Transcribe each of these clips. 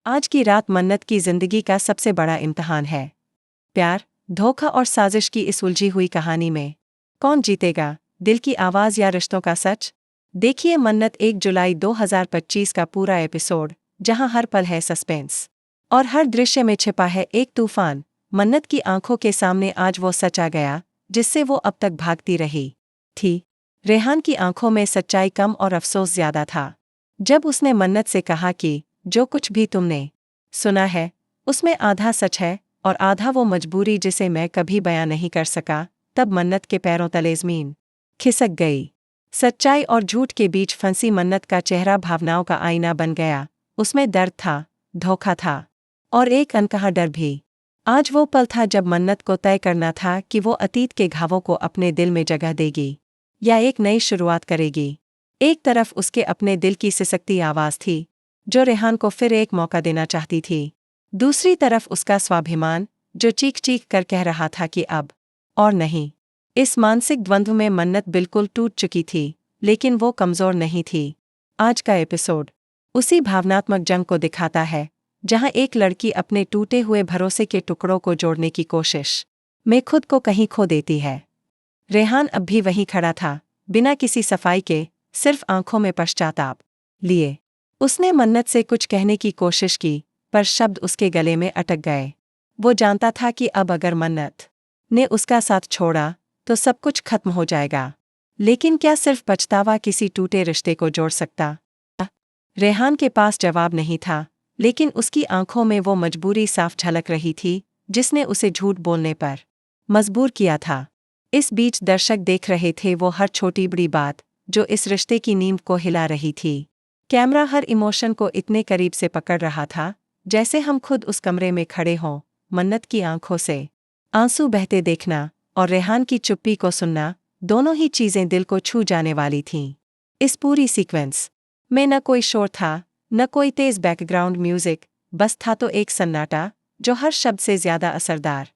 आज की रात मन्नत की जिंदगी का सबसे बड़ा इम्तिहान है। प्यार, धोखा और साजिश की इस उलझी हुई कहानी में कौन जीतेगा, दिल की आवाज़ या रिश्तों का सच? देखिए मन्नत 1 जुलाई 2025 का पूरा एपिसोड, जहां हर पल है सस्पेंस और हर दृश्य में छिपा है एक तूफान। मन्नत की आंखों के सामने आज वो सच आ गया जिससे वो अब तक भागती रही थी। रेहान की आंखों में सच्चाई कम और अफसोस ज्यादा था। जब उसने मन्नत से कहा कि जो कुछ भी तुमने सुना है उसमें आधा सच है और आधा वो मजबूरी जिसे मैं कभी बयां नहीं कर सका, तब मन्नत के पैरों तले ज़मीन खिसक गई। सच्चाई और झूठ के बीच फंसी मन्नत का चेहरा भावनाओं का आईना बन गया। उसमें दर्द था, धोखा था और एक अनकहा डर भी। आज वो पल था जब मन्नत को तय करना था कि वो अतीत के घावों को अपने दिल में जगह देगी या एक नई शुरुआत करेगी। एक तरफ उसके अपने दिल की सिसकती आवाज़ थी जो रेहान को फिर एक मौका देना चाहती थी। दूसरी तरफ उसका स्वाभिमान जो चीख चीख कर कह रहा था कि अब और नहीं। इस मानसिक द्वंद्व में मन्नत बिल्कुल टूट चुकी थी, लेकिन वो कमज़ोर नहीं थी। आज का एपिसोड उसी भावनात्मक जंग को दिखाता है जहां एक लड़की अपने टूटे हुए भरोसे के टुकड़ों को जोड़ने की कोशिश में खुद को कहीं खो देती है। रेहान अब भी वहीं खड़ा था, बिना किसी सफाई के, सिर्फ आंखों में पश्चाताप लिए। उसने मन्नत से कुछ कहने की कोशिश की, पर शब्द उसके गले में अटक गए। वो जानता था कि अब अगर मन्नत ने उसका साथ छोड़ा तो सब कुछ खत्म हो जाएगा। लेकिन क्या सिर्फ पछतावा किसी टूटे रिश्ते को जोड़ सकता? रेहान के पास जवाब नहीं था, लेकिन उसकी आंखों में वो मजबूरी साफ झलक रही थी जिसने उसे झूठ बोलने पर मजबूर किया था। इस बीच दर्शक देख रहे थे वो हर छोटी बड़ी बात जो इस रिश्ते की नींव को हिला रही थी। कैमरा हर इमोशन को इतने करीब से पकड़ रहा था जैसे हम खुद उस कमरे में खड़े हों। मन्नत की आंखों से आंसू बहते देखना और रेहान की चुप्पी को सुनना, दोनों ही चीजें दिल को छू जाने वाली थीं। इस पूरी सीक्वेंस में न कोई शोर था, न कोई तेज बैकग्राउंड म्यूजिक, बस था तो एक सन्नाटा जो हर शब्द से ज्यादा असरदार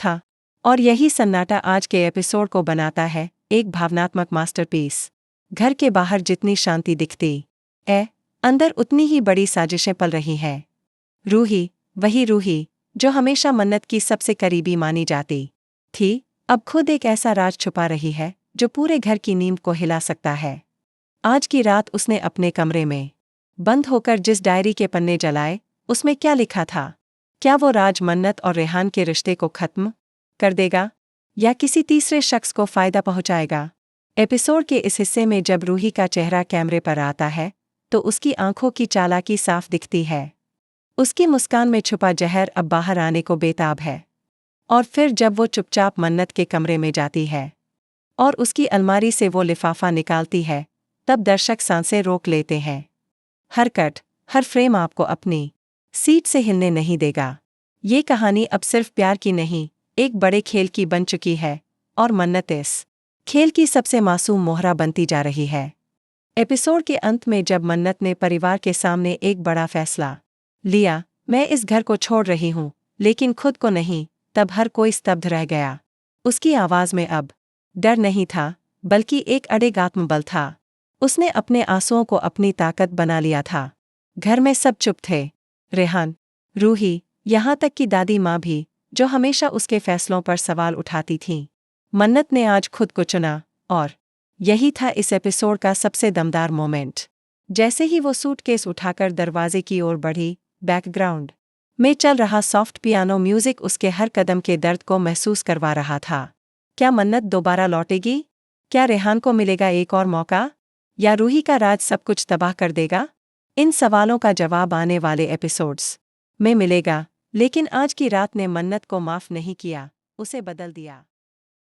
था। और यही सन्नाटा आज के एपिसोड को बनाता है एक भावनात्मक मास्टरपीस। घर के बाहर जितनी शांति दिखती अंदर उतनी ही बड़ी साजिशें पल रही हैं। रूही, वही रूही जो हमेशा मन्नत की सबसे करीबी मानी जाती थी, अब खुद एक ऐसा राज छुपा रही है जो पूरे घर की नींव को हिला सकता है। आज की रात उसने अपने कमरे में बंद होकर जिस डायरी के पन्ने जलाए, उसमें क्या लिखा था? क्या वो राज मन्नत और रेहान के रिश्ते को खत्म कर देगा या किसी तीसरे शख्स को फायदा पहुंचाएगा? एपिसोड के इस हिस्से में जब रूही का चेहरा कैमरे पर आता है तो उसकी आंखों की चालाकी साफ दिखती है। उसकी मुस्कान में छुपा जहर अब बाहर आने को बेताब है। और फिर जब वो चुपचाप मन्नत के कमरे में जाती है और उसकी अलमारी से वो लिफाफा निकालती है, तब दर्शक सांसें रोक लेते हैं। हर कट, हर फ्रेम आपको अपनी सीट से हिलने नहीं देगा। ये कहानी अब सिर्फ प्यार की नहीं, एक बड़े खेल की बन चुकी है और मन्नत इस खेल की सबसे मासूम मोहरा बनती जा रही है। एपिसोड के अंत में जब मन्नत ने परिवार के सामने एक बड़ा फैसला लिया, मैं इस घर को छोड़ रही हूँ लेकिन खुद को नहीं, तब हर कोई स्तब्ध रह गया। उसकी आवाज़ में अब डर नहीं था, बल्कि एक अड़िग आत्मबल था। उसने अपने आंसुओं को अपनी ताकत बना लिया था। घर में सब चुप थे, रेहान, रूही, यहाँ तक कि दादी माँ भी, जो हमेशा उसके फैसलों पर सवाल उठाती थीं। मन्नत ने आज खुद को चुना और यही था इस एपिसोड का सबसे दमदार मोमेंट। जैसे ही वो सूटकेस उठाकर दरवाजे की ओर बढ़ी, बैकग्राउंड में चल रहा सॉफ्ट पियानो म्यूजिक उसके हर कदम के दर्द को महसूस करवा रहा था। क्या मन्नत दोबारा लौटेगी? क्या रेहान को मिलेगा एक और मौका? या रूही का राज सब कुछ तबाह कर देगा? इन सवालों का जवाब आने वाले एपिसोड्स में मिलेगा, लेकिन आज की रात ने मन्नत को माफ नहीं किया, उसे बदल दिया।